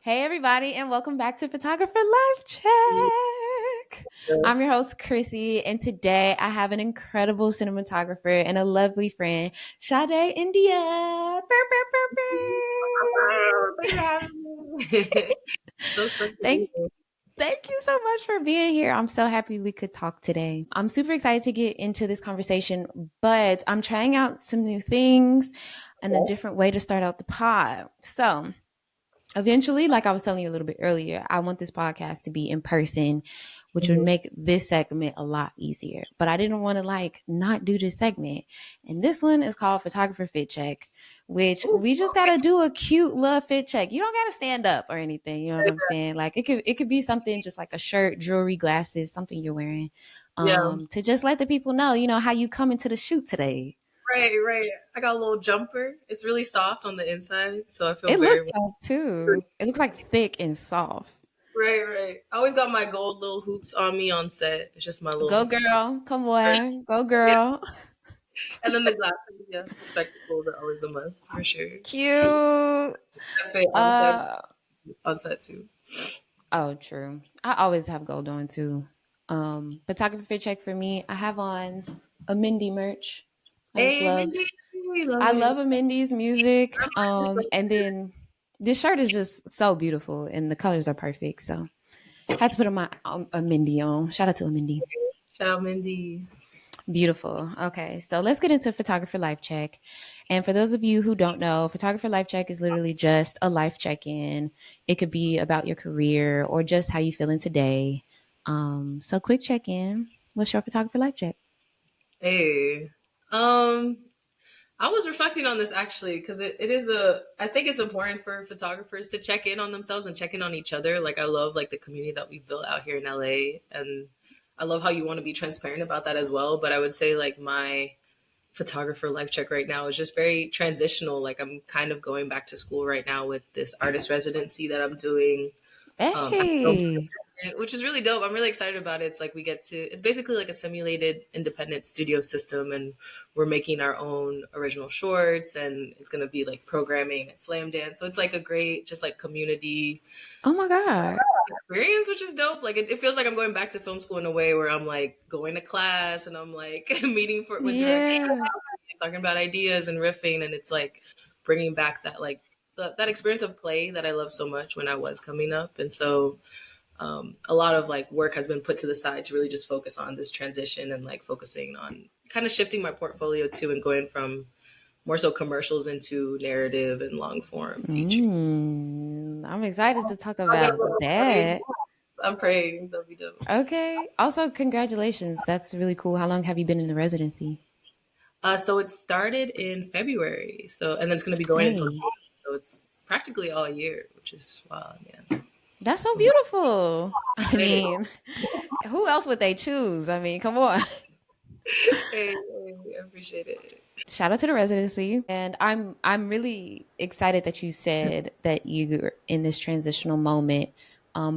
Hey, everybody, and welcome back to Photographer Life Check. I'm your host, Qurissy, and today I have an incredible cinematographer and a lovely friend, Sade Ndya. Burr, burr, burr, Thanks for burr. having me. So stoked to be Thank here. Thank you so much for being here. I'm so happy we could talk today. I'm super excited to get into this conversation, but I'm trying out some new things and a different way to start out the pod. So, eventually, like I was telling you a little bit earlier, I want this podcast to be in person, which would Mhm. make this segment a lot easier. But I didn't want to not do this segment. And this one is called Photographer Fit Check, which Ooh, we just gotta do a cute love fit check. You don't gotta stand up or anything. You know what I'm saying? Like it could be something just like a shirt, jewelry, glasses, something you're wearing. yeah, To just let the people know, how you come into the shoot today. right. I got a little jumper. It's really soft on the inside, so I feel It looks very like too. It looks like thick and soft. right. I always got my gold little hoops on me on set. It's just my Go little girl. Come right. on. Go Yeah. girl. And then the glasses, yeah, the spectacles are always a must for sure. Cute. That fit Uh on set too. oh, true. I always have gold on too. Photography check for me. I have on a Mindy merch. I just Hey, love Mindy, we love I it. love a Mindy's music. Just like And then this shirt is just so beautiful and the colors are perfect. So had to put on my a Mindy on. Shout out to a Mindy. shout out Mindy. Beautiful. Okay, so let's get into photographer life check. And for those of you who don't know, photographer life check is literally just a life check in. It could be about your career or just how you feeling today. So quick check in. What's your photographer life check? Hey, I was reflecting on this actually because I think it's important for photographers to check in on themselves and check in on each other. Like I love like the community that we've built out here in LA, and I love how you want to be transparent about that as well. But I would say like my photographer life check right now is just very transitional. Like I'm kind of going back to school right now with this artist residency that I'm doing. At the film Hey. which is really dope. I'm really excited about it. It's like it's basically like a simulated independent studio system, and we're making our own original shorts, and it's going to be like programming and slam dance. So it's like a great, just like community Oh my God. experience, which is dope. Like it feels like I'm going back to film school in a way where I'm like going to class and I'm like meeting with directors, Yeah. talking about ideas and riffing, and it's like bringing back that like that experience of play that I love so much when I was coming up, and so a lot of like work has been put to the side to really just focus on this transition and like focusing on kind of shifting my portfolio too and going from more so commercials into narrative and long form feature. I'm excited to talk I'll get a about little praise. that. I'm praying that'll be dope. Okay. Also, congratulations. That's really cool. How long have you been in the residency? So it started in February, so and then it's going to be going until Hey. June. So it's practically all year, which is wow. Yeah, That's so I'm beautiful. I excited. mean, who else would they choose? I mean, come on. I appreciate it. Shout out to the residency. And I'm really excited that you said that you're in this transitional moment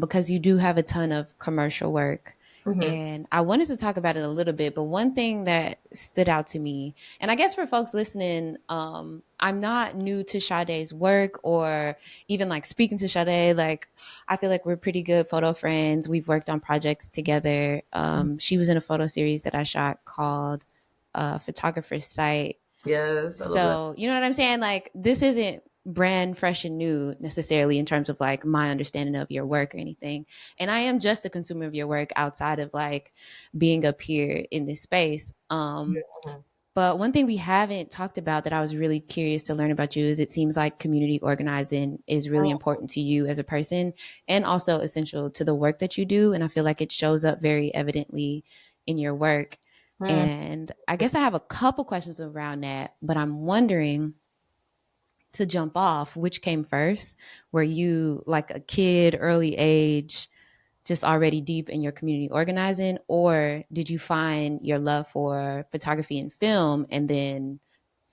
because you do have a ton of commercial work. Hmm. And I wanted to talk about it a little bit, but one thing that stood out to me, and I guess for folks listening, I'm not new to Sade's work or even like speaking to Sade. Like, I feel like we're pretty good photo friends. We've worked on projects together. She was in a photo series that I shot called Photographer's Site. Yes, I love that. So, you know what I'm saying? Like, this isn't brand fresh and new necessarily in terms of like my understanding of your work or anything. And I am just a consumer of your work outside of like being up here in this space. Mhm. But one thing we haven't talked about that I was really curious to learn about you is it seems like community organizing is really important to you as a person and also essential to the work that you do. And I feel like it shows up very evidently in your work. Mhm. And I guess I have a couple questions around that, but I'm wondering to jump off which came first. Were you like a kid, early age, just already deep in your community organizing, or did you find your love for photography and film and then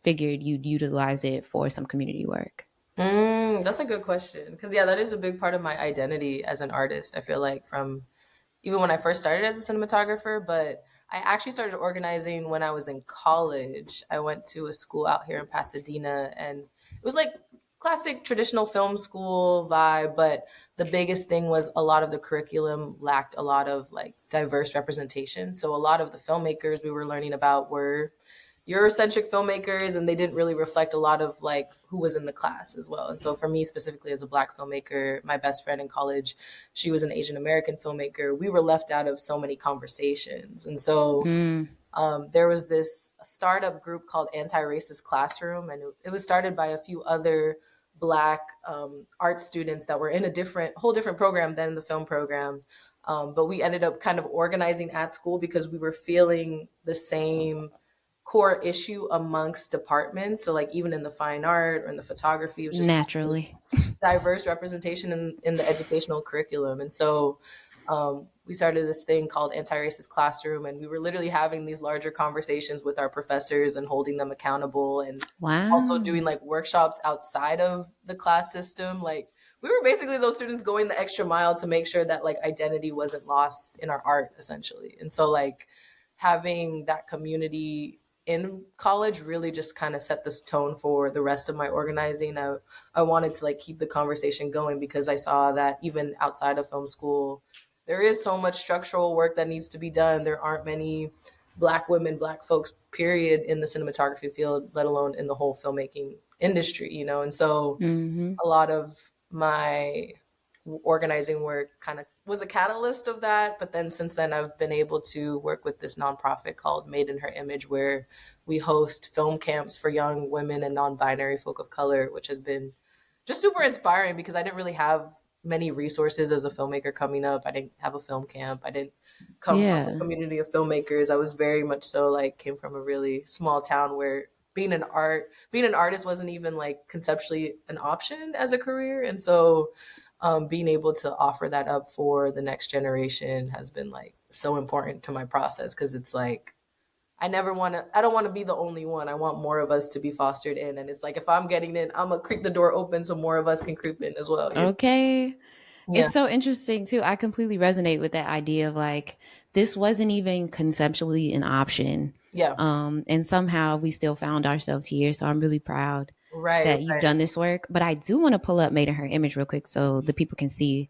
figured you'd utilize it for some community work? That's a good question. Because, yeah, that is a big part of my identity as an artist. I feel like from even when I first started as a cinematographer, but I actually started organizing when I was in college. I went to a school out here in Pasadena, and it was like classic traditional film school vibe, but the biggest thing was a lot of the curriculum lacked a lot of like diverse representation. So a lot of the filmmakers we were learning about were Eurocentric filmmakers, and they didn't really reflect a lot of like who was in the class as well. And so for me specifically as a Black filmmaker, my best friend in college, she was an Asian American filmmaker. We were left out of so many conversations. And so Mm, there was this startup group called Anti-Racist Classroom, and it was started by a few other Black art students that were in a whole different program than the film program. But we ended up kind of organizing at school because we were feeling the same core issue amongst departments. So like even in the fine art or in the photography, it was just naturally. diverse representation in the educational curriculum. And so we started this thing called Anti-Racist Classroom, and we were literally having these larger conversations with our professors and holding them accountable, and also doing Wow. like workshops outside of the class system. Like we were basically those students going the extra mile to make sure that like identity wasn't lost in our art, essentially. And so like having that community in college really just kind of set this tone for the rest of my organizing. I wanted to like keep the conversation going because I saw that even outside of film school, there is so much structural work that needs to be done. There aren't many Black women, Black folks, period, in the cinematography field, let alone in the whole filmmaking industry, you know? And so Mm-hmm. a lot of my organizing work kind of was a catalyst of that. But then since then, I've been able to work with this nonprofit called Made in Her Image, where we host film camps for young women and non binary folk of color, which has been just super inspiring because I didn't really have many resources as a filmmaker coming up. I didn't have a film camp. I didn't come from a Yeah. community of filmmakers. I was very much so like came from a really small town where being an artist wasn't even like conceptually an option as a career. And so being able to offer that up for the next generation has been like so important to my process because it's like I don't want to be the only one. I want more of us to be fostered in. And it's like, if I'm getting in, I'm going to creep the door open so more of us can creep in as well. You know? Okay. Yeah. It's so interesting too. I completely resonate with that idea of like this wasn't even conceptually an option. Yeah. And somehow we still found ourselves here. So I'm really proud Right. that you've done this work. But I do want to pull up Made in Her Image real quick so the people can see.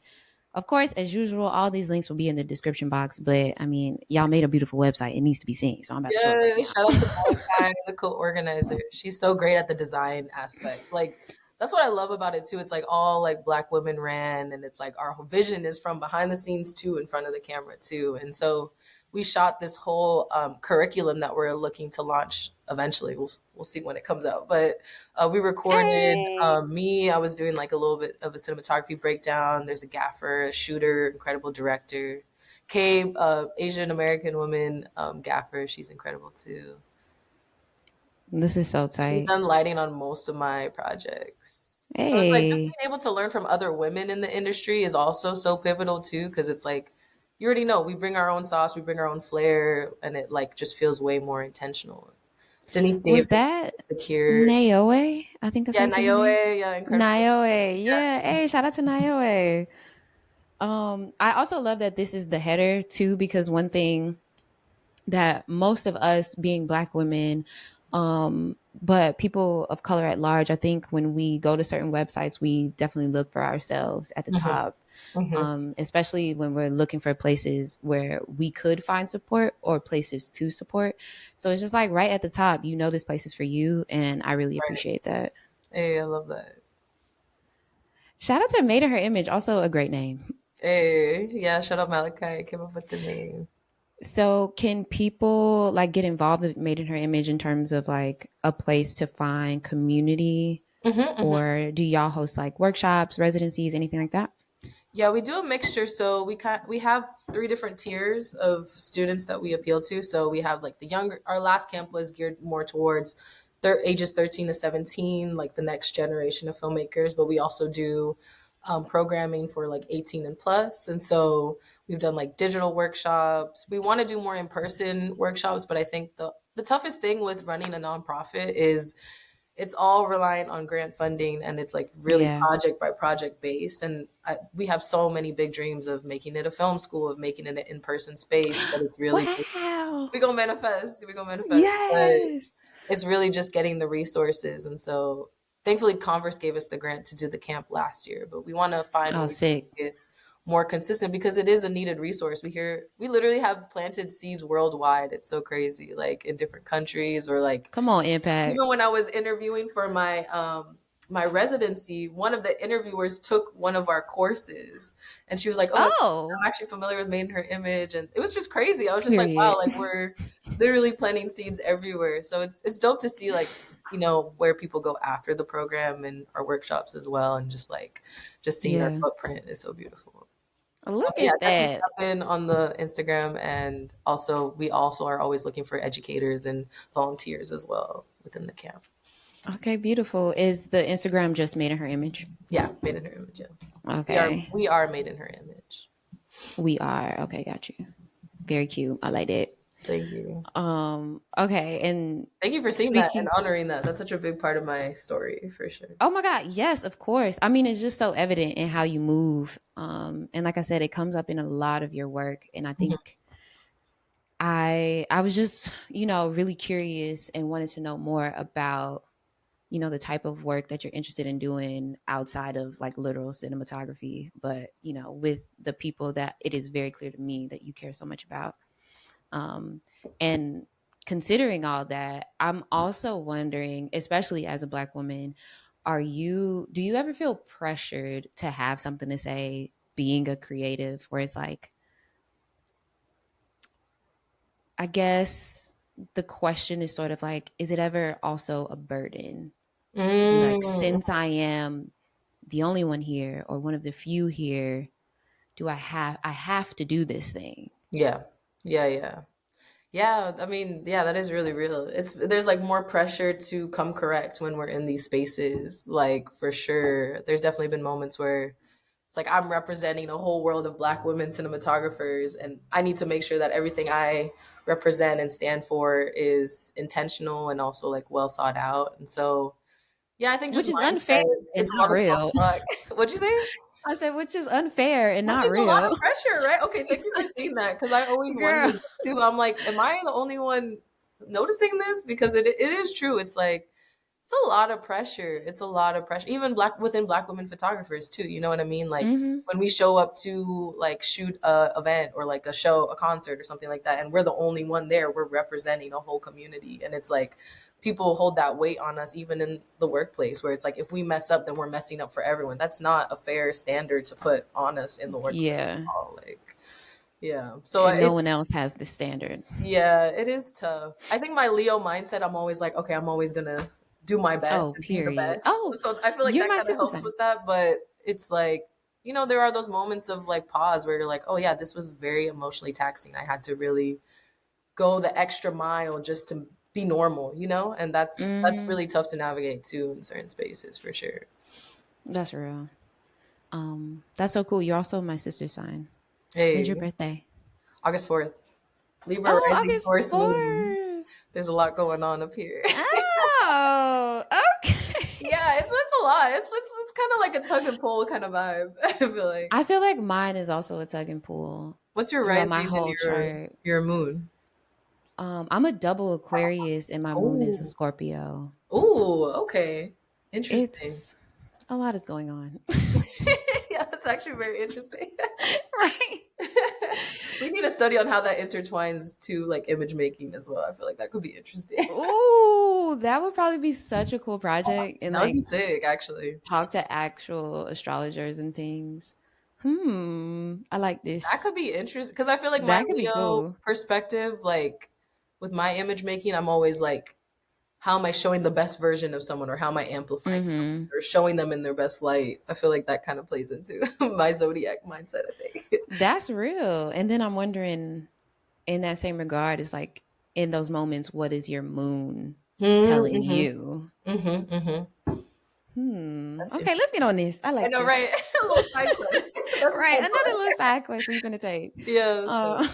Of course, as usual, all these links will be in the description box. But I mean, y'all made a beautiful website. It needs to be seen. So I'm about to show it right Yeah. now. Shout out to Malachi, the co-organizer. She's so great at the design aspect. Like, that's what I love about it too. It's like all like Black women ran, and it's like our vision is from behind the scenes too, in front of the camera too. And so we shot this whole curriculum that we're looking to launch eventually. We'll see when it comes out. But we recorded Hey. me. I was doing like a little bit of a cinematography breakdown. There's a gaffer, a shooter, incredible director. Kay, Asian American woman gaffer, she's incredible too. This is so She's tight. done lighting on most of my projects. So it's like just Hey. being able to learn from other women in the industry is also so pivotal too, because it's like you already know we bring our own sauce, we bring our own flair, and it like just feels way more intentional. Denise Was Davis, that Secure, Naoe? I think that's how yeah, you say her name. Naoe, yeah, incredible. Naoe. Yeah, Yeah. Hey, shout out to Naoe. I also love that this is the header too, because one thing that most of us being Black women, but people of color at large, I think when we go to certain websites, we definitely look for ourselves at the hmm top, hmm especially when we're looking for places where we could find support or places to support. So it's just like right at the top, you know, this place is for you. And I really right. appreciate that. Hey, I love that. Shout out to Made in Her Image, also a great name. Hey, yeah, shout out Malachi, came up with the name. So, can people like get involved with Made in Her Image in terms of like a place to find community, Hmm or do y'all host like workshops, residencies, anything like that? Yeah, we do a mixture. So we have three different tiers of students that we appeal to. So we have like the younger. Our last camp was geared more towards their ages 13 to 17, like the next generation of filmmakers. But we also do programming for like 18 and plus. And so we've done like digital workshops. We want to do more in person workshops, but I think the toughest thing with running a nonprofit is it's all reliant on grant funding, and it's like really Yeah. project by project based. And we have so many big dreams of making it a film school, of making it an in-person space, but it's really just Wow. we're gonna manifest, but Yes. it's really just getting the resources. And so thankfully Converse gave us the grant to do the camp last year, but we want to find where Oh, we can sick. make it more consistent because it is a needed resource. We literally have planted seeds worldwide. It's so crazy, like in different countries or like Come on, Impact. even when I was interviewing for my residency, one of the interviewers took one of our courses, and she was like, "Oh, Oh, I'm actually familiar with Made in Her Image," and it was just crazy. I was just like, "Wow, period. like we're literally planting seeds everywhere." So it's dope to see like where people go after the program and our workshops as well, and just seeing our Yeah. footprint is so beautiful. Look Yeah, at definitely that. tap in on the Instagram, and also we also are always looking for educators and volunteers as well within the camp. Okay, beautiful. Is the Instagram just made in her image? Yeah, made in her image. Yeah, we are Okay. we are made in her image. We are. Okay, got you. Very cute. I like it. Thank you. Okay, and Thank you for seeing that and speaking, honoring that. That's such a big part of my story for sure. oh my God, yes, of course. I mean, it's just so evident in how you move. And like I said, it comes up in a lot of your work. And I Mhm. think I was just, really curious and wanted to know more about, the type of work that you're interested in doing outside of like literal cinematography, but with the people that it is very clear to me that you care so much about. Um, and considering all that, I'm also wondering, especially as a Black woman, do you ever feel pressured to have something to say being a creative, where it's like, I guess the question is sort of like, is it ever also a burden to be like, Mm, since I am the only one here or one of the few here, I have to do this thing? yeah, yeah. Yeah, I mean, yeah, that is really real. There's like more pressure to come correct when we're in these spaces. Like for sure, there's definitely been moments where it's like I'm representing a whole world of Black women cinematographers, and I need to make sure that everything I represent and stand for is intentional and also like well thought out. And so, yeah, I think just Which is unfair mindset. and It's a not lot of self real. talk. What'd you say? I said, which is unfair and Which not is a lot real. of pressure, right? Okay, thank you for saying that because I always Girl. wondered too. I'm like, am I the only one noticing this? Because it is true. It's like it's a lot of pressure. It's a lot of pressure. Even within Black women photographers too. You know what I mean? Like Hmm. when we show up to like shoot a event or like a show, a concert or something like that, and we're the only one there, we're representing a whole community. And it's like people hold that weight on us even in the workplace where it's like if we mess up then we're messing up for everyone. That's not a fair standard to put on us in the workplace at Yeah. all. Like yeah. So And no one it's else has this standard. yeah, it is tough. I think my Leo mindset, I'm always like, okay, I'm always gonna do my best Oh, and be the period. best. Oh, So I feel like you're that my kind of sister helps sign. with that. But it's like, there are those moments of like pause where you're like, oh yeah, this was very emotionally taxing. I had to really go the extra mile just to be normal, and that's Hmm. really tough to navigate too in certain spaces for sure. That's real. That's so cool. You're also my sister sign. When's your Hey, birthday? August 4th, Libra Oh, rising August Taurus moon. 4th. There's a lot going on up here. Oh, okay. Yeah, it's a lot. It's kind of like a tug and pull kind of vibe. I feel like. I feel like mine is also a tug and pull What's your throughout my rising and whole chart. your moon? I'm a double Aquarius and my moon is a Oh, Scorpio. okay, interesting. It's a lot is going on. Yeah, that's actually very interesting. Right. We need a study on how that intertwines to like image making as well. I feel like that could be interesting. Ooh, that would probably be such a cool project and That would be like sick, actually. talk to actual astrologers and things. I like That this. could be interesting because I feel like my That could be Leo cool. perspective, like with my image making, I'm always like, how am I showing the best version of someone or how am I amplifying someone Hmm. or showing them in their best light? I feel like that kind of plays into my zodiac mindset, I think. That's real. And then I'm wondering, in that same regard, it's like in those moments, what is your moon telling Mm-hmm, you? mm-hmm, mm-hmm. That's Okay, let's get interesting. on this. I I like know, right? this. A little side quest. That's a Right. side Another part. little side quest we're going to take. Yeah, that's Uh, funny.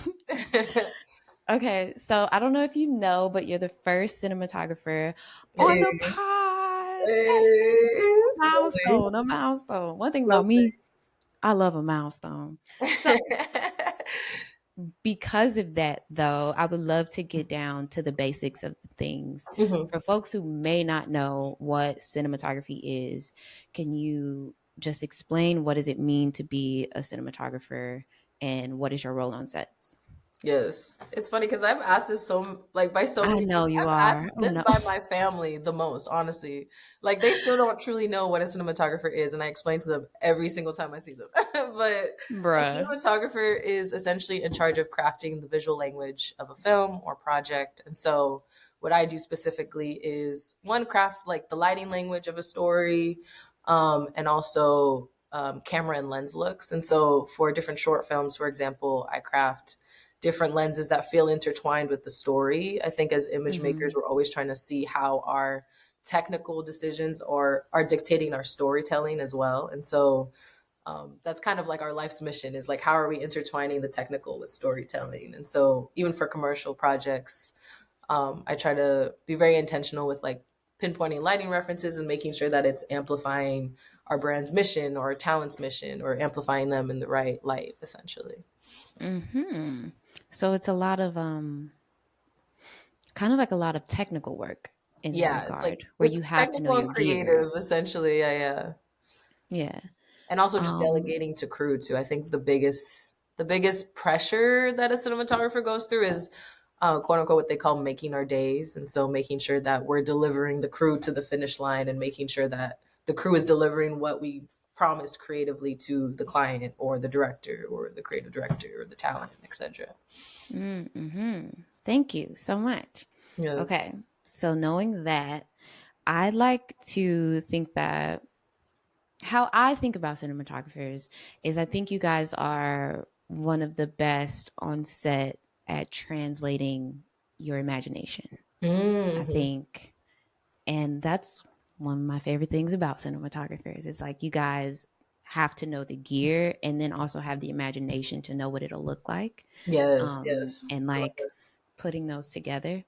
okay. So I don't know if you know, but you're the first cinematographer on the Hey, pod. Hey, hey, milestone, a milestone. One thing about lovely. me, I love a milestone. So Because of that, though, I would love to get down to the basics of things. Hmm. For folks who may not know what cinematography is, can you just explain what does it mean to be a cinematographer and what is your role on sets? Yes. It's funny because I've asked this like by so I many know people. you I've asked are. Oh this no. by my family the most, honestly. Like they still don't truly know what a cinematographer is, and I explain to them every single time I see them. But a Bruh. cinematographer is essentially in charge of crafting the visual language of a film or project. And so what I do specifically is one, craft like the lighting language of a story, and also camera and lens looks. And so for different short films, for example, I craft different lenses that feel intertwined with the story. I think as image makers, Mhm. we're always trying to see how our technical decisions are dictating our storytelling as well. And so that's kind of like our life's mission is like, how are we intertwining the technical with storytelling? And so even for commercial projects, I try to be very intentional with like pinpointing lighting references and making sure that it's amplifying our brand's mission or our talent's mission or amplifying them in the right light, essentially. Mhm. So it's a lot of kind of like a lot of technical work in that Yeah, regard where it's you have to know technical your and gear. creative, essentially. Yeah. Yeah. And also just Um delegating to crew too. I think the biggest pressure that a cinematographer goes through is quote unquote what they call making our days. And so making sure that we're delivering the crew to the finish line and making sure that the crew is delivering what we promised creatively to the client or the director or the creative director or the talent, etc. mhm. Thank you so much. Yes. Okay. So knowing that, I like to think that how I think about cinematographers is I think you guys are one of the best on set at translating your imagination. I Hmm. think, and that's one of my favorite things about cinematographers. It's like you guys have to know the gear and then also have the imagination to know what it'll look like, Yes, yes. and I love like it. putting those together.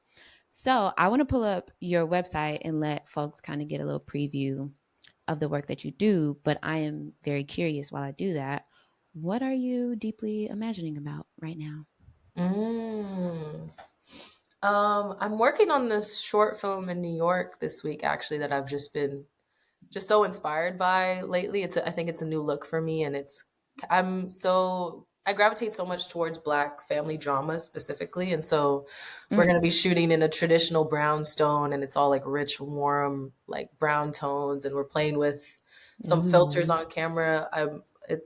So I want to pull up your website and let folks kind of get a little preview of the work that you do. But I am very curious while I do that. What are you deeply imagining about right now? Mm. I'm working on this short film in New York this week, actually, that I've just been just so inspired by lately. I think it's a new look for me, and I gravitate so much towards Black family dramas specifically, and so we're Mm. gonna be shooting in a traditional brownstone, and it's all like rich, warm, like brown tones, and we're playing with some filters Ooh. on camera.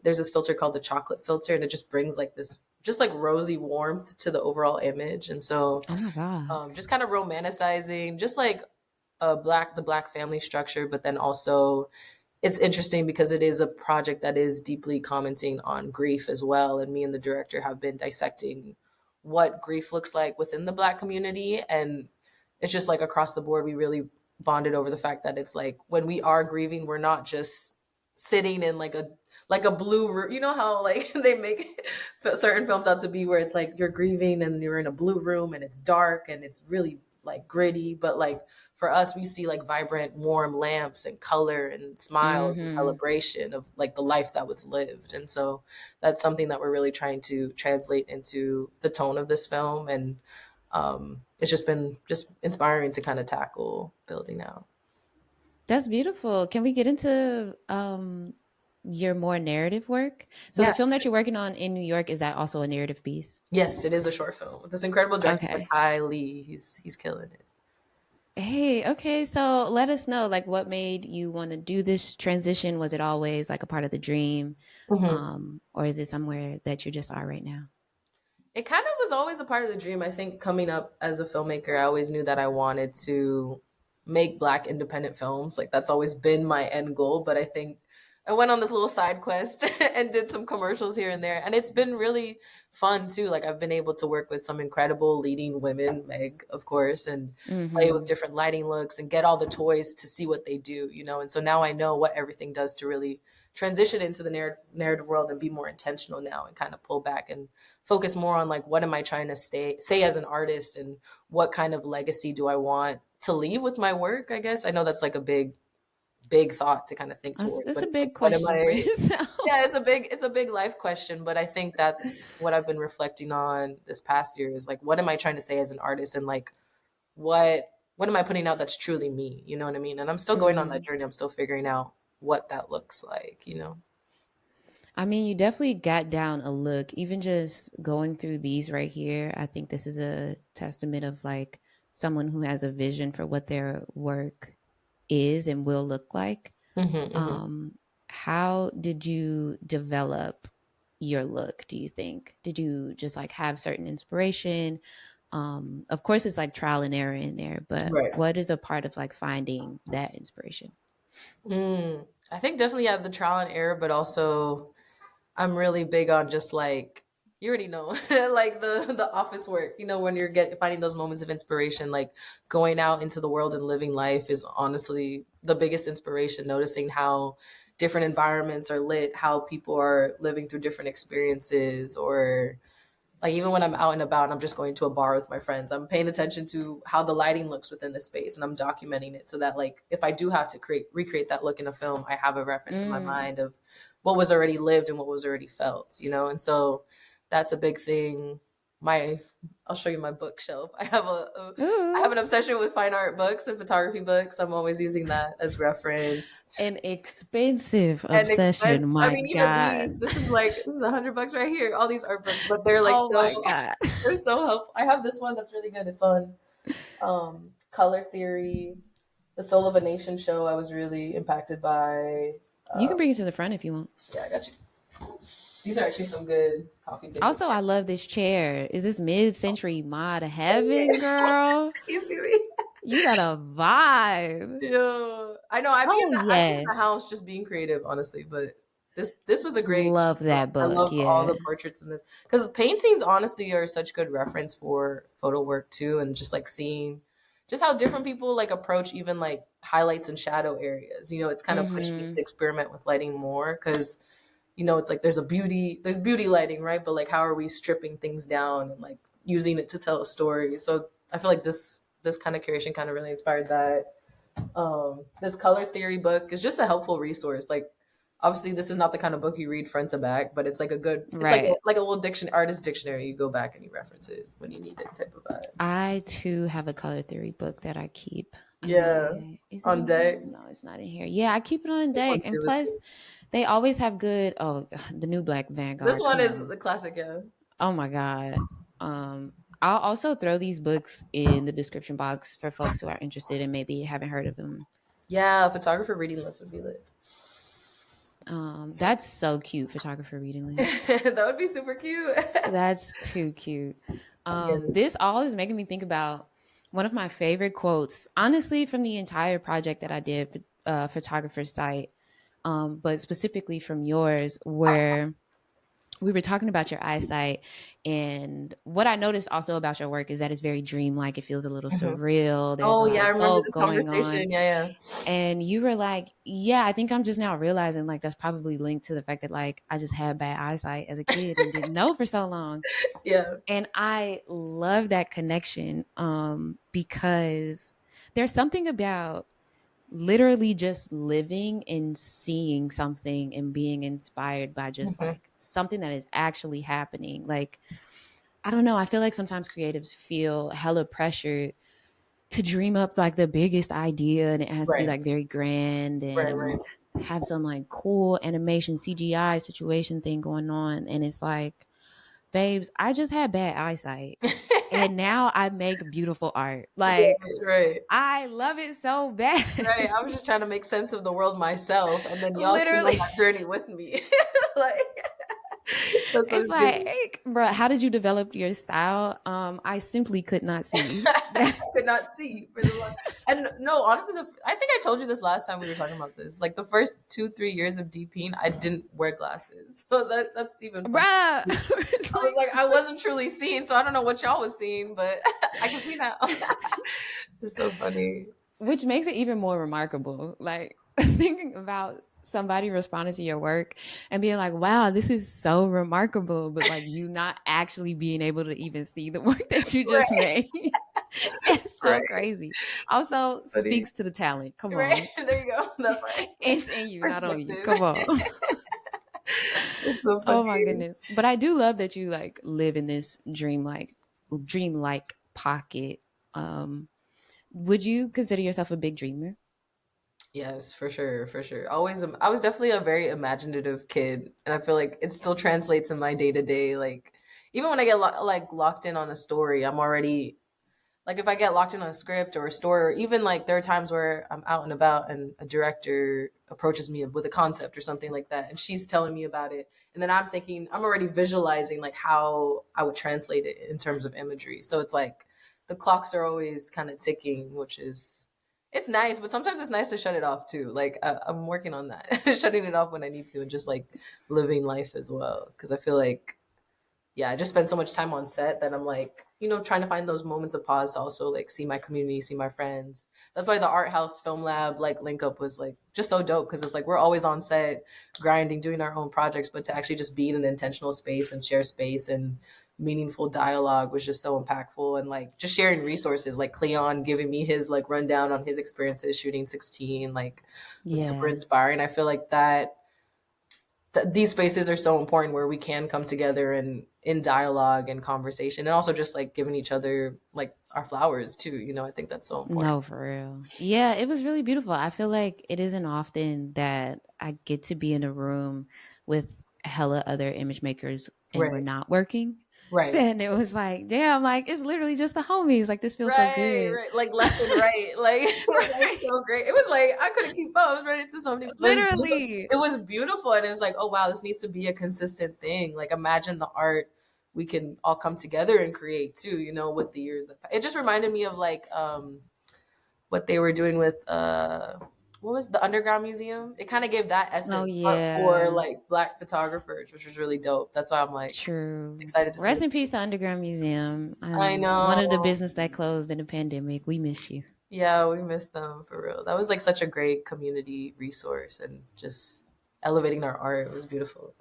There's this filter called the chocolate filter, and it just brings like this just like rosy warmth to the overall image, and so Oh my God. just kind of romanticizing, just like the black family structure, but then also it's interesting because it is a project that is deeply commenting on grief as well. And me and the director have been dissecting what grief looks like within the Black community. And it's just like across the board, we really bonded over the fact that it's like when we are grieving, we're not just sitting in like a blue room. You know how like they make certain films out to be where it's like you're grieving and you're in a blue room and it's dark and it's really like gritty, but like for us, we see like vibrant, warm lamps and color and smiles and Mm-hmm. celebration of like the life that was lived. And so that's something that we're really trying to translate into the tone of this film. And it's just been just inspiring to kind of tackle building out. That's beautiful. Can we get into your more narrative work? So the Yes. film that you're working on in New York, is that also a narrative piece? Yes, it is a short film with this incredible director, Okay. Ty Lee. He's killing it. Hey, okay. So let us know, like, what made you want to do this transition? Was it always like a part of the dream? Mhm. Or is it somewhere that you just are right now? It kind of was always a part of the dream. I think coming up as a filmmaker, I always knew that I wanted to make Black independent films. Like that's always been my end goal. But I think I went on this little side quest and did some commercials here and there. And it's been really fun too. Like I've been able to work with some incredible leading women, Meg, of course, and play with Mm-hmm. different lighting looks and get all the toys to see what they do, you know? And so now I know what everything does to really transition into the narrative world and be more intentional now and kind of pull back and focus more on like what am I trying to say as an artist and what kind of legacy do I want to leave with my work, I guess. I know that's like a big big thought to kind of think towards. That's But a it's like, big what am question for I? yourself. Yeah, it's a big life question, but I think that's what I've been reflecting on this past year is like, what am I trying to say as an artist, and like what am I putting out that's truly me? You know what I mean? And I'm still going on that Hmm. journey. I'm still figuring out what that looks like, you know? I mean, you definitely got down a look. Even just going through these right here, I think this is a testament of like someone who has a vision for what their work is and will look like. Hmm, hmm. Um, how did you develop your look, do you think? Did you just like have certain inspiration? Of course, it's like trial and error in there, but Right. what is a part of like finding that inspiration? I think definitely yeah, the trial and error, but also I'm really big on just like you already know, like the office work. You know, when you're get finding those moments of inspiration, like going out into the world and living life is honestly the biggest inspiration. Noticing how different environments are lit, how people are living through different experiences, or like even when I'm out and about and I'm just going to a bar with my friends, I'm paying attention to how the lighting looks within the space and I'm documenting it so that like if I do have to recreate that look in a film, I have a reference in my Mm. mind of what was already lived and what was already felt, you know? And so that's a big thing. My I'll show you my bookshelf. I have Ooh, an obsession with fine art books and photography books. I'm always using that as reference. an expensive And obsession. expense. I My mean, even God. these. This is $100 right here. All these art books, but they're like Oh so my God. they're so helpful. I have this one that's really good. It's on color theory, the Soul of a Nation show. I was really impacted by. You Uh, can bring it to the front if you want. yeah, I got you. These are actually some good coffee table Also, I chairs. love this chair. Is this mid-century mod heaven, girl? You see me? You got a vibe. Yeah, I know. Oh I be in the yes. house just being creative, honestly. But this was a great Love show. that I book. love all Yeah. the portraits in this because paintings, honestly, are such good reference for photo work too, and just like seeing just how different people like approach even like highlights and shadow areas. You know, it's kind of pushed me Mm-hmm. to experiment with lighting more because it's like there's beauty lighting, right? But like, how are we stripping things down and like using it to tell a story? So I feel like this kind of curation kind of really inspired that. This color theory book is just a helpful resource. Like, obviously, this is not the kind of book you read front to back, but it's like it's like Right. like a little artist dictionary. You go back and you reference it when you need it, type of vibe. I too have a color theory book that I keep. Yeah, Is it on in here? deck. No, it's not in here. Yeah, I keep it on This one deck. And too is plus, good. they always have good. Oh, the new Black This Vanguard. one Come is on. the classic. Yeah, Oh my God. I'll also throw these books in the description box for folks who are interested and maybe haven't heard of them. yeah. Photographer reading list would be lit. That's so cute, photographer reading list. That would be super cute. That's too cute. I'm getting This all is making me think about one of my favorite quotes, honestly, from the entire project that I did for photographer's site, but specifically from yours, where we were talking about your eyesight. And what I noticed also about your work is that it's very dreamlike. It feels a little Mhm. surreal. There's a Oh lot yeah, I of remember folk this going on. conversation. Yeah, And you were like, yeah, I think I'm just now realizing like that's probably linked to the fact that like I just had bad eyesight as a kid and didn't know for so long. yeah, And I love that connection because there's something about literally just living and seeing something and being inspired by just yeah. like something that is actually happening. Like, I don't know. I feel like sometimes creatives feel hella pressured to dream up like the biggest idea and it has to be Right, like very grand right, and right. have some like cool animation CGI situation thing going on. And it's like, babes, I just had bad eyesight and now I make beautiful art. Like, Right, right. I love it so bad. Right. I was just trying to make sense of the world myself, and then y'all came on Literally. that journey with me. Like that's what It's it's giving. like, bro, how did you develop your style? I simply could not see. I could not see for the love. And no, honestly, I think I told you this last time we were talking about this. Like the first 2-3 years of DPing, I didn't wear glasses, so that's even funny. Bruh. It's I was like, like, I wasn't truly seeing, so I don't know what y'all was seeing, but I can see now. It's so funny. which makes it even more remarkable. Like thinking about somebody responding to your work and being like, wow, this is so remarkable, but like you not actually being able to even see the work that you just Right. made. It's so Right. crazy. Also Funny. speaks to the talent. Come Right. on. There you go. That part. It's in you, not on you. Perspective. Come on. It's so Oh my funny. goodness. But I do love that you like live in this dream like pocket. Um would you consider yourself a big dreamer? Yes, for sure, for sure. Always, I was definitely a very imaginative kid, and I feel like it still translates in my day to day. Like, even when I get locked in on a story, I'm already like, if I get locked in on a script or a story, or even like there are times where I'm out and about and a director approaches me with a concept or something like that, and she's telling me about it, and then I'm thinking, I'm already visualizing like how I would translate it in terms of imagery. So it's like the clocks are always kind of ticking, which is it's nice, but sometimes it's nice to shut it off too. Like I'm working on that, shutting it off when I need to, and just like living life as well, because I feel like yeah, I just spend so much time on set that I'm like, trying to find those moments of pause to also like see my community, see my friends. That's why the art house film lab like link up was like just so dope, because it's like we're always on set grinding, doing our own projects, but to actually just be in an intentional space and share space and meaningful dialogue was just so impactful. And like just sharing resources, like Cleon giving me his like rundown on his experiences shooting 16, like was super Yeah. inspiring. I feel like these spaces are so important where we can come together and in dialogue and conversation, and also just like giving each other like our flowers too. I think that's so important. No, for real. Yeah, it was really beautiful. I feel like it isn't often that I get to be in a room with hella other image makers and we're Right, not working. right, Then it was like, damn, like it's literally just the homies. Like this feels so right, good. right. Like left and right, like it was like Right. so great. It was like I couldn't keep up. I was ready to so many, but Literally. it was beautiful, and it was like, oh wow, this needs to be a consistent thing. Like imagine the art we can all come together and create too. With the years it just reminded me of like what they were doing with what was the underground museum. It kind of gave that Oh essence, but for yeah. like black photographers, which was really dope. That's why I'm like True. excited to see Rest it. in peace to Underground Museum. I One of the know. business that closed in the pandemic. We miss you. Yeah, we miss them for real. That was like such a great community resource, and just elevating our art. It was beautiful.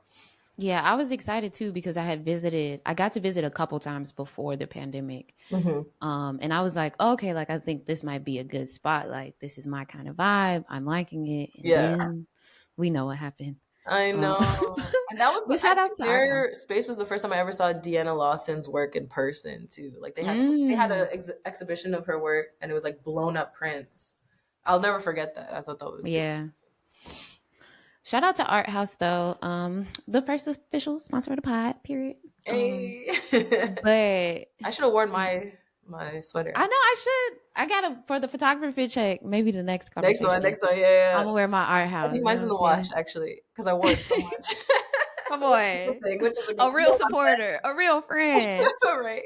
Yeah, I was excited too because I got to visit a couple times before the pandemic. Hmm. And I was like, okay, like I think this might be a good spot. Like this is my kind of vibe. I'm liking it. And Yeah, then we know what happened. I Um, know. And that was, but I shout out think to Art House. their space was the first time I ever saw Deanna Lawson's work in person too. Like they had Mm, an exhibition of her work, and it was like blown up prints. I'll never forget that. I thought that was beautiful. yeah. Shout out to Art House though. The first official sponsor of the pod, period. Hey, But I should have worn my I sweater. know I should. I gotta for the photography check. Maybe the next conversation. Next one, yeah, yeah. I'm gonna wear my Art I House. think You know mine's what in I'm the wash saying? actually because I wore it so much. Come Which is a good on, thing. Which is a good a thing. real supporter, a real friend. Right.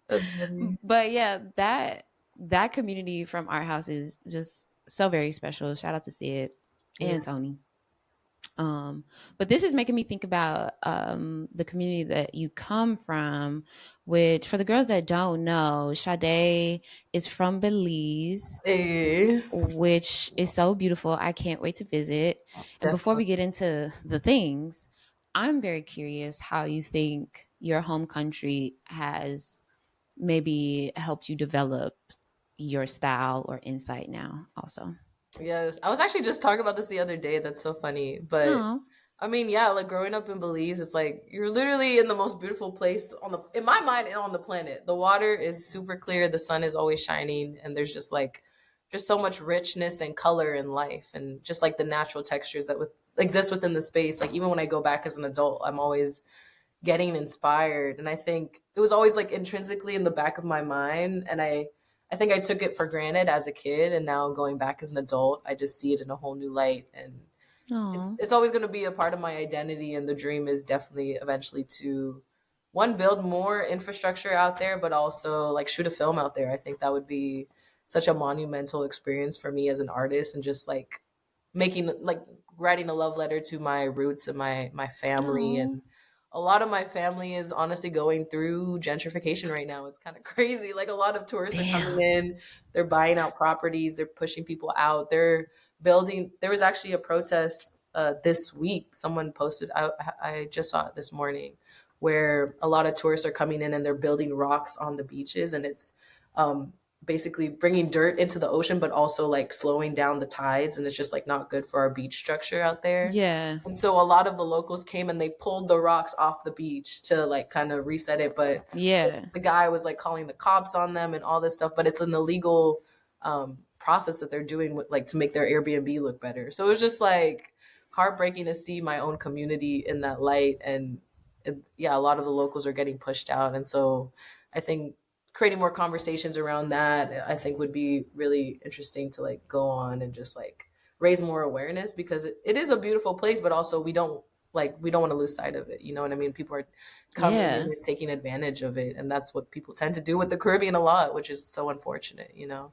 That's funny. But yeah, that community from Art House is just so very special. Shout out to Sid Yeah. and Tony. But this is making me think about the community that you come from, which for the girls that don't know, Sade is from Belize, Hey, which is so beautiful. I can't wait to visit. And before definitely. we get into the things, I'm very curious how you think your home country has maybe helped you develop your style or insight now, also. Yes, I was actually just talking about this the other day. That's so funny. But Oh, I mean, yeah, like growing up in Belize, it's like you're literally in the most beautiful place in my mind, and on the planet. The water is super clear, the sun is always shining, and there's just like just so much richness and color in life, and just like the natural textures that exist within the space. Like even when I go back as an adult, I'm always getting inspired, and I think it was always like intrinsically in the back of my mind, and I think I took it for granted as a kid, and now going back as an adult, I just see it in a whole new light, and it's oh, it's always going to be a part of my identity. And the dream is definitely eventually to one, build more infrastructure out there, but also like shoot a film out there. I think that would be such a monumental experience for me as an artist, and just like making like writing a love letter to my roots and my family. oh, And a lot of my family is honestly going through gentrification right now. It's kind of crazy. Like a lot of tourists are coming damn. in, they're buying out properties, they're pushing people out, they're building. There was actually a protest this week. Someone posted, I just saw it this morning, where a lot of tourists are coming in and they're building rocks on the beaches, and it's um, basically bringing dirt into the ocean, but also like slowing down the tides, and it's just like not good for our beach structure out there. Yeah. And so a lot of the locals came and they pulled the rocks off the beach to like kind of reset it, but Yeah. the guy was like calling the cops on them and all this stuff, but it's an illegal process that they're doing with like to make their Airbnb look better. So it was just like heartbreaking to see my own community in that light. And yeah, a lot of the locals are getting pushed out. And so I think creating more conversations around that, I think would be really interesting to like go on and just like raise more awareness, because it is a beautiful place, but also we don't want to lose sight of it. You know what I mean? People are coming in Yeah. and taking advantage of it. And that's what people tend to do with the Caribbean a lot, which is so unfortunate, you know?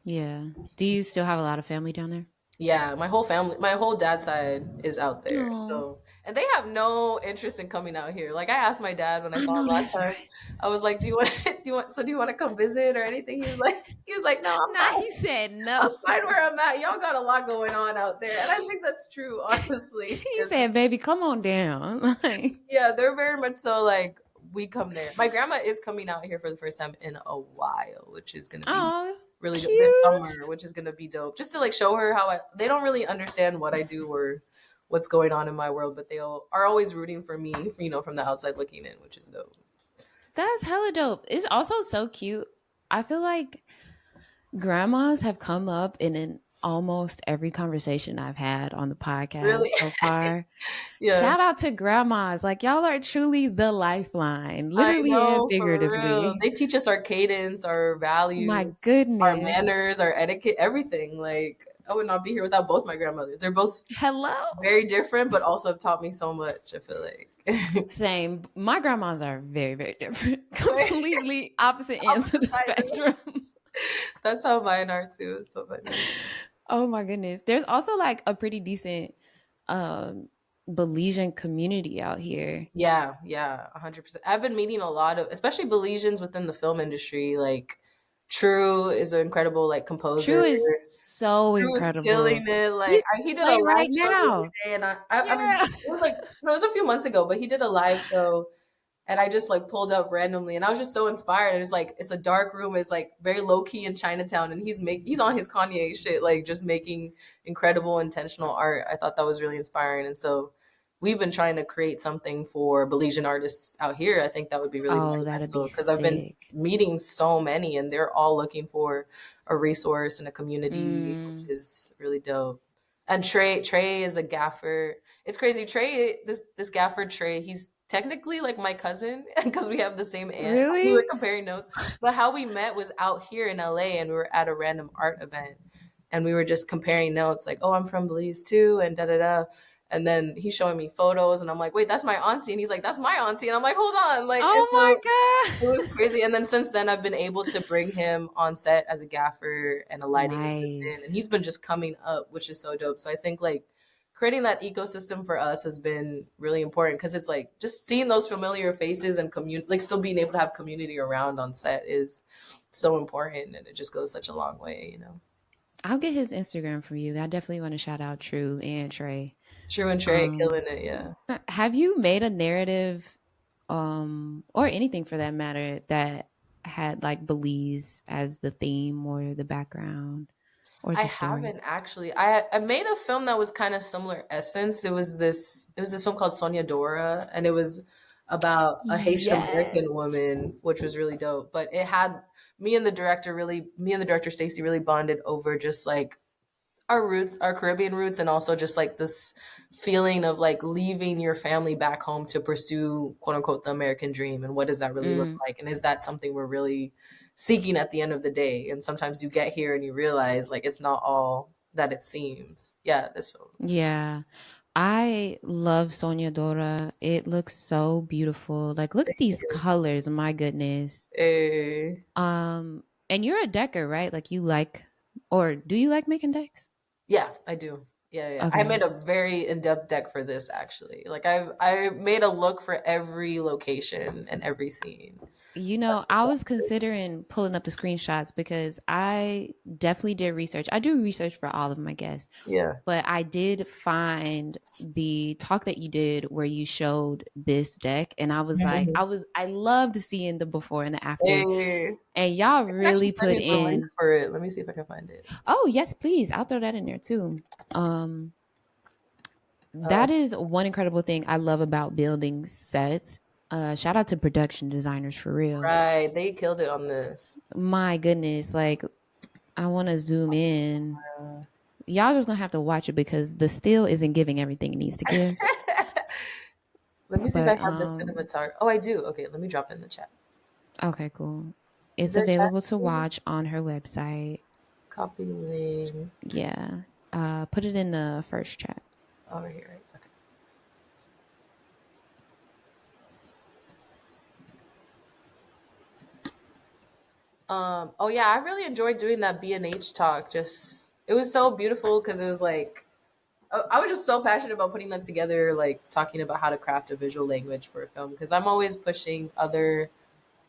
Yeah. Do you still have a lot of family down there? Yeah, my whole family, my whole dad's side is out there. Oh, So, and they have no interest in coming out here. Like I asked my dad when I I saw him know last that's time, right. I was like, "Do you want, do you want to come visit or anything?" He was like, "No, I'm Nah, fine. he said I'm no. fine where I'm at. Y'all got a lot going on out there." And I think that's true, honestly, He because said, "Baby, come on down." Like, yeah, they're very much so like we come there. My grandma is coming out here for the first time in a while, which is gonna be oh, really dope this cute. summer, which is gonna be dope. Just to like show her how they don't really understand what I do or what's going on in my world, but they all are always rooting for me, from the outside looking in, which is dope. That's hella dope. It's also so cute. I feel like grandmas have come up in almost every conversation I've had on the podcast Really, so far. yeah. Shout out to grandmas. Like, y'all are truly the lifeline, I literally and know, for real. figuratively. They teach us our cadence, our My values, our goodness. manners, our etiquette, everything. Like I would not be here without both my grandmothers. They're both Hello. very different, but also have taught me so much, I feel like. Same. My grandmas are very, very different. Completely opposite ends of Opposite the side. spectrum. That's how mine are too. It's so funny. Oh my goodness. There's also like a pretty decent um Belizean community out here. Yeah, yeah, 100%. I've been meeting a lot of, especially Belizeans within the film industry. Like, True is an incredible like composer. True is so True was killing incredible. it. He's Like, he did a LA live right show the other now. day, and I mean, Yeah. it was like no, it was a few months ago, but he did a live show, and I just like pulled up randomly, and I was just so inspired. It's like it's a dark room. It's like very low key in Chinatown, and he's on his Kanye shit, like just making incredible intentional art. I thought that was really inspiring, and so we've been trying to create something for Belizean artists out here. I think that would be really Oh, that'd be monumental because I've been sick. meeting so many, and they're all looking for a resource and a community, which Mm, is really dope. And Trey is a gaffer. It's crazy. Trey, this gaffer Trey, he's technically like my cousin because we have the same aunt. We were really? comparing notes, but how we met was out here in LA, and we were at a random art event, and we were just comparing notes, like, "Oh, I'm from Belize too," and da da da. And then he's showing me photos, and I'm like, "Wait, that's my auntie," and he's like, "That's my auntie," and I'm like, "Hold on," like, and Oh so it my was crazy. And then since then, I've been able to bring him on set as a gaffer and a god. lighting assistant, and he's Nice. been just coming up, which is so dope. So I think like creating that ecosystem for us has been really important because it's like just seeing those familiar faces and like still being able to have community around on set is so important, and it just goes such a long way. I'll get his Instagram for you. I definitely want to shout out True and Trey. True and Trey Um, killing it, yeah. have you made a narrative, or anything for that matter, that had like Belize as the theme or the background or I the story? haven't actually. I made a film that was kind of similar essence. It was this film called Sonia Dora, and it was about a Haitian American Yes. woman, which was really dope. But it had me and the director Stacy really bonded over just like our roots, our Caribbean roots, and also just like this feeling of like leaving your family back home to pursue quote unquote the American dream. And what does that really look Mm, like? And is that something we're really seeking at the end of the day? And sometimes you get here and you realize like it's not all that it seems. Yeah, this film. yeah. I love Sonia Dora. It looks so beautiful. Like, look at these colors. My goodness. Eh, And you're a decker, right? Like, you like, or do you like making decks? yeah, I do. Yeah, yeah. I Okay. made a very in-depth deck for this actually. Like I made a look for every location and every scene. That's I was considering pulling up the screenshots because I definitely did research. I do research for all of my guests, yeah. but I did find the talk that you did where you showed this deck, and I was like, Mhm. I loved seeing the before and the after, Hey, and y'all I can actually really send put you the link in. for it. Let me see if I can find it. Oh yes, please, I'll throw that in there too. Um, Uh, that is one incredible thing I love about building sets. Shout out to production designers for real. right, they killed it on this. My goodness, like I want to zoom in. Uh, Y'all just gonna have to watch it because the still isn't giving everything it needs to give. Let me see if I But have the cinematographer. Oh, I do. Okay, let me drop it in the chat. okay, cool. Is It's there a chat available to here? watch on her website. Copy link Yeah. Put it in the first chat. over here, right? Okay. Oh yeah, I really enjoyed doing that B&H talk. Just it was so beautiful because it was like I was just so passionate about putting that together, like talking about how to craft a visual language for a film. Because I'm always pushing other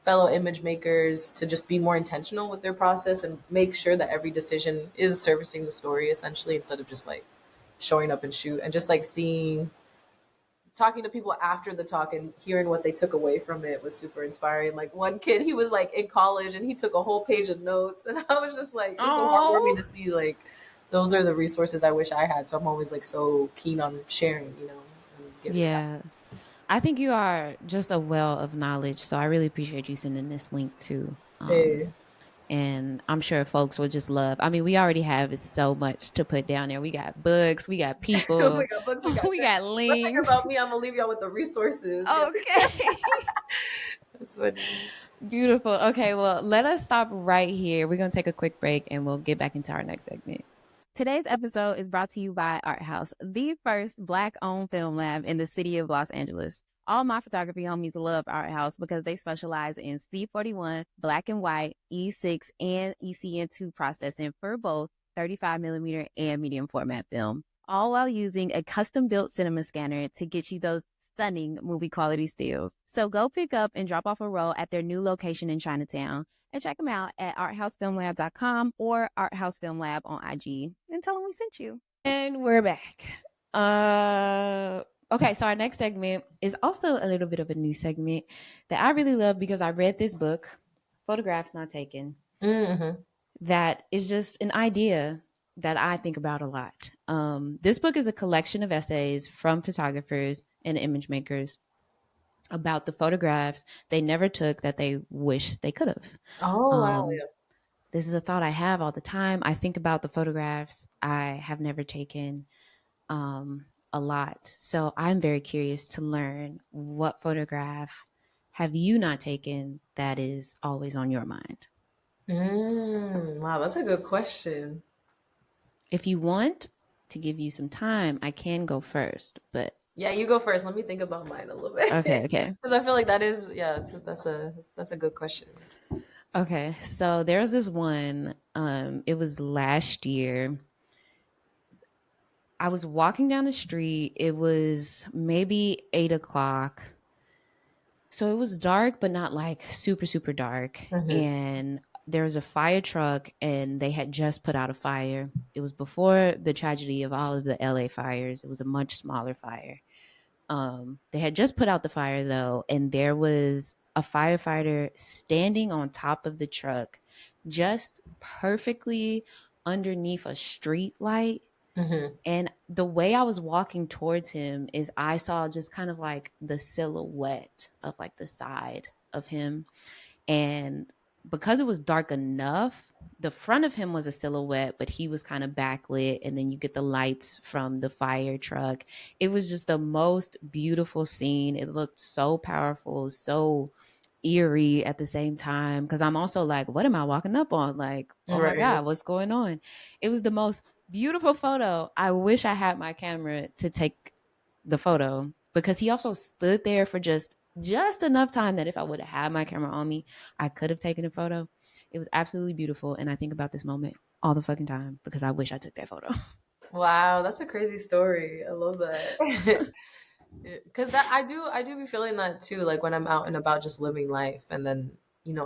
fellow image makers to just be more intentional with their process and make sure that every decision is servicing the story essentially instead of just like showing up and shoot and just like seeing talking to people after the talk and hearing what they took away from it was super inspiring. Like one kid, he was like in college and he took a whole page of notes, and I was just like, it was so heartwarming Oh, to see like those are the resources I wish I had. So I'm always like so keen on sharing, and giving back. yeah. I think you are just a well of knowledge. So I really appreciate you sending this link too. Hey. And I'm sure folks will just love. I mean, we already have so much to put down there. We got books, we got We people, got books, we got we this. got One thing links. about me, I'm gonna leave y'all with the resources. Yeah, Okay. that's funny. Beautiful. Okay, well, let us stop right here. We're going to take a quick break and we'll get back into our next segment. Today's episode is brought to you by Art House, the first Black owned film lab in the city of Los Angeles. All my photography homies love Art House because they specialize in C41, black and white, E6, and ECN2 processing for both 35mm and medium format film, all while using a custom built cinema scanner to get you those stunning movie quality stills. So go pick up and drop off a roll at their new location in Chinatown and check them out at arthousefilmlab.com or arthousefilmlab on IG and tell them we sent you. And we're back. Okay, so our next segment is also a little bit of a new segment that I really love because I read this book, Photographs Not Taken, Mm-hmm. that is just an idea that I think about a lot. This book is a collection of essays from photographers and image makers about the photographs they never took that they wish they could have. Oh wow, Um, this is a thought I have all the time. I think about the photographs I have never taken a lot. So I'm very curious to learn what photograph have you not taken that is always on your mind? yeah. Wow, that's a good question. If you want to give you some time, I can go first, but Yeah, you go first. Let me think about mine a little bit okay, okay. because I feel like that is that's a good question. Okay, so there's this one. It was last year. I was walking down the street. It was maybe 8 o'clock. So it was dark, but not like super, super dark. Mm-hmm. And there was a fire truck, and they had just put out a fire. It was before the tragedy of all of the LA fires. It was a much smaller fire. They had just put out the fire though, and there was a firefighter standing on top of the truck, just perfectly underneath a street light. Mm-hmm. And the way I was walking towards him is I saw just kind of like the silhouette of like the side of him. And because it was dark enough, the front of him was a silhouette, but he was kind of backlit. And then you get the lights from the fire truck. It was just the most beautiful scene. It looked so powerful, so eerie at the same time. Cause I'm also like, what am I walking up on? Like, oh my Right. God, what's going on? It was the most beautiful photo. I wish I had my camera to take the photo because he also stood there for just enough time that if I would have had my camera on me, I could have taken a photo. It was absolutely beautiful. And I think about this moment all the fucking time because I wish I took that photo. Wow, that's a crazy story. I love that. Because that I do be feeling that too. Like when I'm out and about, just living life, and then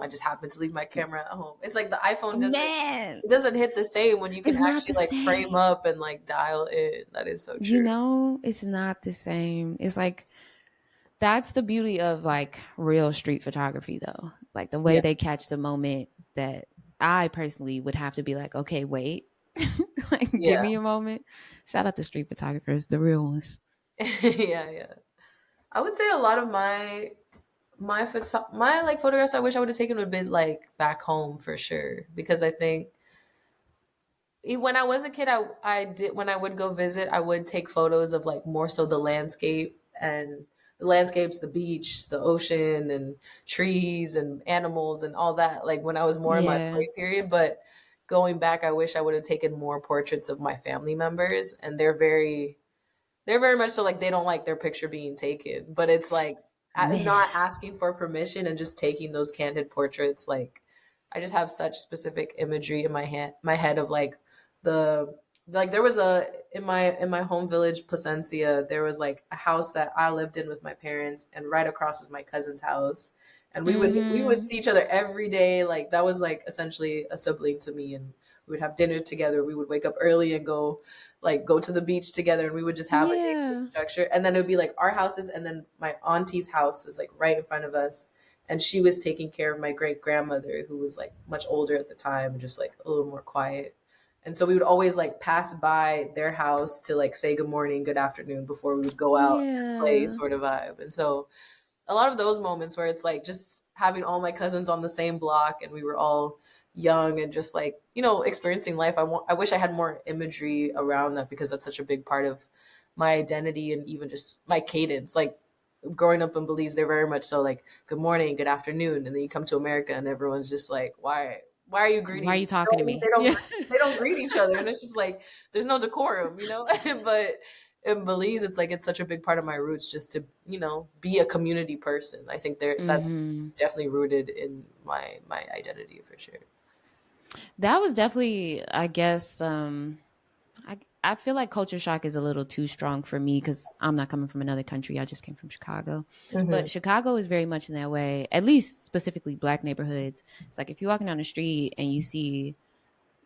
I just happen to leave my camera at home. It's like the iPhone doesn't Man, it doesn't hit the same when you can it's not actually the like frame same. up and like dial in. That is so true. It's not the same. It's like that's the beauty of like real street photography though. Like the way Yeah, they catch the moment that I personally would have to be like, okay, wait. Like give yeah, me a moment. Shout out to street photographers, the real ones. yeah, yeah. I would say a lot of my like photographs I wish I would have taken would have been like back home for sure because I think when I was a kid, I did when I would go visit, I would take photos of like more so the landscape and the landscapes, the beach, the ocean, and trees and animals and all that. Like when I was more in my Yeah. play period, but going back, I wish I would have taken more portraits of my family members, and they're very much so like they don't like their picture being taken, but it's like Man. not asking for permission and just taking those candid portraits. Like I just have such specific imagery in my head of like the like there was a in my home village Placencia, there was like a house that I lived in with my parents, and right across was my cousin's house, and we would Mm-hmm. see each other every day. Like that was like essentially a sibling to me, and we would have dinner together. We would wake up early and go to the beach together, and we would just have a day Yeah. structure. And then it would be like our houses, and then my auntie's house was like right in front of us, and she was taking care of my great grandmother who was like much older at the time and just like a little more quiet. And so we would always like pass by their house to like say good morning, good afternoon before we would go out and play Yeah. sort of vibe. And so a lot of those moments where it's like just having all my cousins on the same block and we were all young and just like experiencing life. I wish I had more imagery around that because that's such a big part of my identity and even just my cadence. Like growing up in Belize, they're very much so like good morning, good afternoon, and then you come to America and everyone's just like why are you Why greeting are me? you talking to They me? don't Yeah. they don't greet each other, and it's just like there's no decorum. But in Belize, it's like it's such a big part of my roots just to be a community person. I think that's Mm-hmm. definitely rooted in my identity for sure. That was definitely, I guess, I feel like culture shock is a little too strong for me because I'm not coming from another country. I just came from Chicago. But Hmm. Chicago is very much in that way, at least specifically black neighborhoods. It's like if you're walking down the street and you see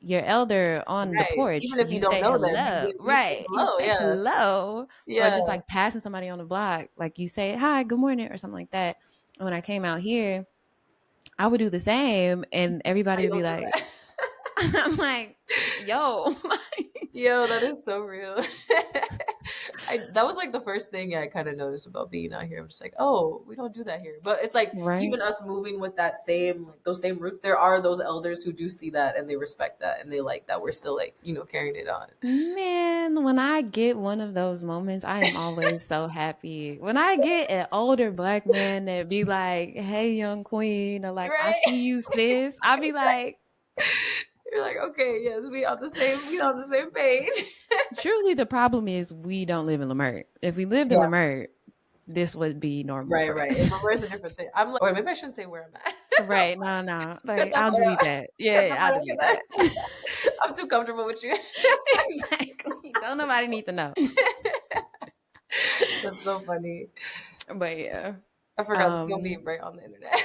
your elder on the Right. porch, Even if you you don't say know them, hello. you say Right. You hello. say Yeah. hello. Or Yeah. just like passing somebody on the block, like you say, hi, good morning, or something like that. And when I came out here, I would do the same and everybody I would be don't do like, that. I'm like, yo. Yo, that is so real. That was like the first thing I kind of noticed about being out here. I'm just like, oh, we don't do that here. But it's like Right. even us moving with that same like those same roots, there are those elders who do see that and they respect that and they like that we're still like carrying it on. Man, when I get one of those moments, I am always so happy. When I get an older black man that be like, "Hey, young queen," or like, "I Right? see you, sis," I be like, You're like, okay, yes, we on the same page. "Truly, the problem is we don't live in Lamert. If we lived in Yeah. Lamert, this would be normal Right, for right. us." And Robert's a different thing. I'm like, or maybe I shouldn't say where I'm at. Right? No, no. Cut Like, that I'll part delete out. that. Cut Yeah, that I'll part out. delete Cut that. that. I'm too comfortable with you. Exactly. Don't nobody need to know. That's so funny. But yeah, I forgot it's gonna be um, right on the internet.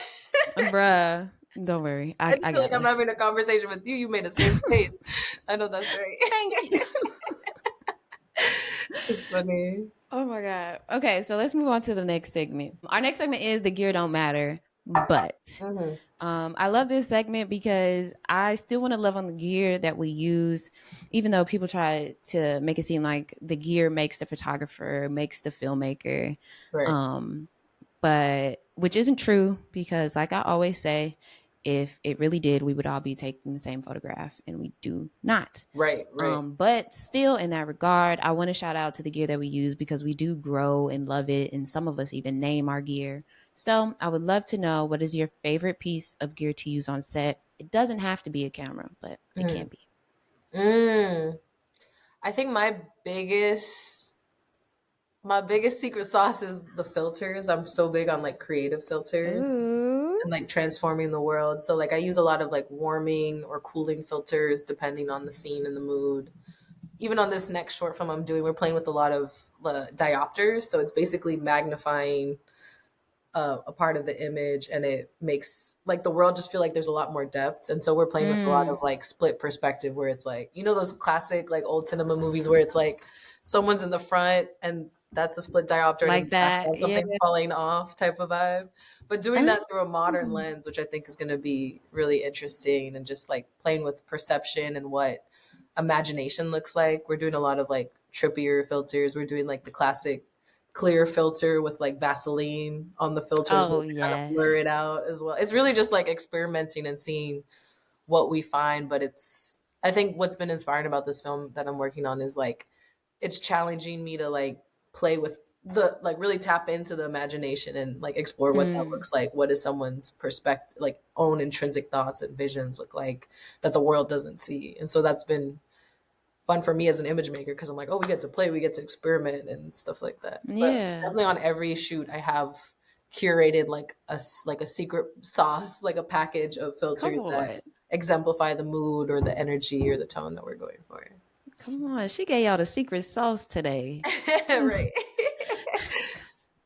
bruh, don't worry, I I just feel got like I'm this. having a conversation with you. You made a safe space. I know that's right. Thank you. It's funny. Oh my god. Okay, so let's move on to the next segment. Our next segment is the gear don't matter, but Hmm. I love this segment because I still want to love on the gear that we use, even though people try to make it seem like the gear makes the photographer, makes the filmmaker. Right. Um, but which isn't true because, like I always say, if it really did, we would all be taking the same photograph, and we do not. Right. Right. But still, in that regard, I want to shout out to the gear that we use because we do grow and love it, and some of us even name our gear. So I would love to know what is your favorite piece of gear to use on set. It doesn't have to be a camera, but it can Mm. be. Mm. I think my biggest secret sauce is the filters. I'm so big on like creative filters Ooh. and like transforming the world. So like I use a lot of like warming or cooling filters depending on the scene and the mood. even on this next short film I'm doing, we're playing with a lot of diopters. So it's basically magnifying a part of the image, and it makes like the world just feel like there's a lot more depth. And so we're playing with a lot of Mm, like split perspective, where it's like, you know, those classic like old cinema movies where it's like someone's in the front and that's a split diopter, and in like the that. background Yeah. something's falling off type of vibe. But doing that through a modern Oh. lens, which I think is going to be really interesting, and just like playing with perception and what imagination looks like. We're doing a lot of like trippier filters. We're doing like the classic clear filter with like Vaseline on the filters Oh, to kind of blur yes. it out as well. It's really just like experimenting and seeing what we find. But it's, I think what's been inspiring about this film that I'm working on is like it's challenging me to like play with the like really tap into the imagination and like explore what that Mm. looks like. What is someone's perspective, like own intrinsic thoughts and visions look like that the world doesn't see. And so that's been fun for me as an image maker, because I'm like, oh, we get to play, we get to experiment and stuff like that. But Yeah. definitely on every shoot, I have curated like a secret sauce, like a package of Come filters that on. exemplify the mood or the energy or the tone that we're going for. Come on. She gave y'all the secret sauce today. Right.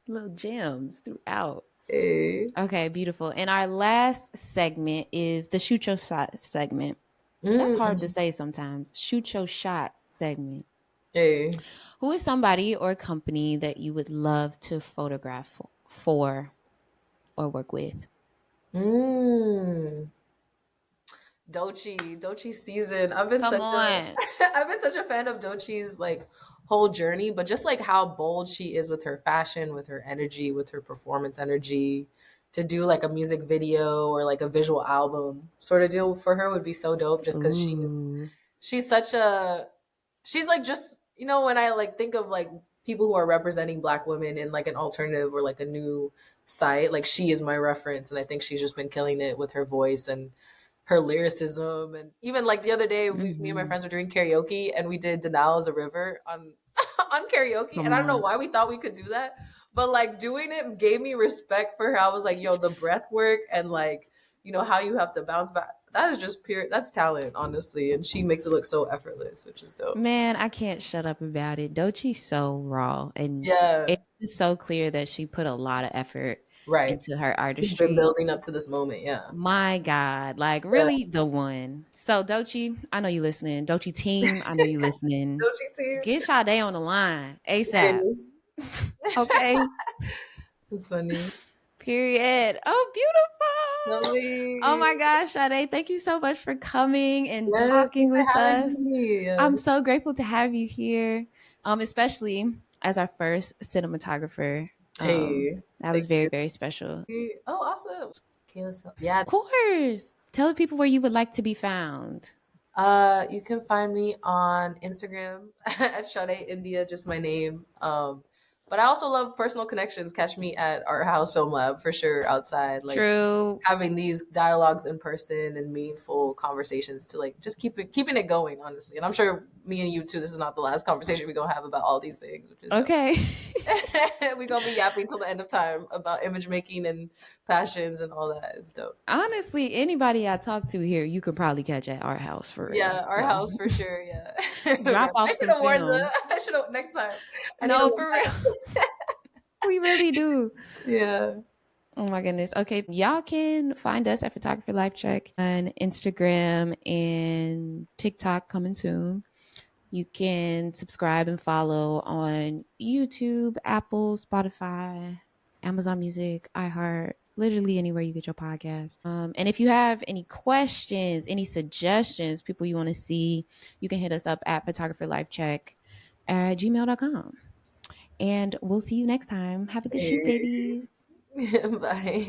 Little gems throughout. Hey. Okay, beautiful. And our last segment is the shoot your shot segment. That's hard to Mm-mm. say sometimes. Shoot your shot segment. Hey. Who is somebody or company that you would love to photograph for or work with? Mm. Doechii season. I've been Come such a on. I've been such a fan of Doechiiiiii's like whole journey, but just like how bold she is with her fashion, with her energy, with her performance energy, to do like a music video or like a visual album sort of deal for her would be so dope, just because Ooh. she's such a she's like, just, you know, when I like think of like people who are representing black women in like an alternative or like a new site, like she is my reference. And I think she's just been killing it with her voice and her lyricism. And even like the other day, me and my Mm-hmm. friends were doing karaoke, and we did Denial as a River on on karaoke. Come And I don't know on. why we thought we could do that, but like doing it gave me respect for her. I was like, yo, the breath work and like, you know, how you have to bounce back. That is just pure, that's talent, honestly. And she makes it look so effortless, which is dope. Man, I can't shut up about it. Dochi's so raw, and Yeah, it's so clear that she put a lot of effort right. into her She's been artistry. building up to this moment. Yeah. My God, like Yeah. really the one. So Dochi, I know you listening. Dochi team, I know you listening. Doechii team. Get Sade on the line ASAP. Hey, Okay. it's funny. Period. Oh, beautiful. Oh Lovely. my gosh, Sade, thank you so much for coming and Yes, talking thanks for with having us. me. I'm so grateful to have you here, especially as our first cinematographer. Hey, That was thank very, you. very special. Oh, awesome. Kayla, yeah. Of course. Tell the people where you would like to be found. You can find me on Instagram at Sade India, just my name. But I also love personal connections. Catch me at Art House Film Lab for sure. Outside, like True. having these dialogues in person and meaningful conversations to like just keeping it going, honestly. And I'm sure me and you too, this is not the last conversation we're gonna have about all these things, which is dope. Okay. We're gonna be yapping till the end of time about image making and passions and all that. It's dope. Honestly, anybody I talk to here, you could probably catch at our house for real. Yeah, our So house for sure. Yeah. drop I off should some have warned film. the I should have next time. I need a No, for real. reminder. We really do. Yeah. Oh my goodness. Okay. Y'all can find us at Photographer Life Check on Instagram and TikTok coming soon. You can subscribe and follow on YouTube, Apple, Spotify, Amazon Music, iHeart, literally anywhere you get your podcast. And if you have any questions, any suggestions, people you want to see, you can hit us up at photographerlifecheck@gmail.com. And we'll see you next time. Have a good shoot, Hey. babies. Bye.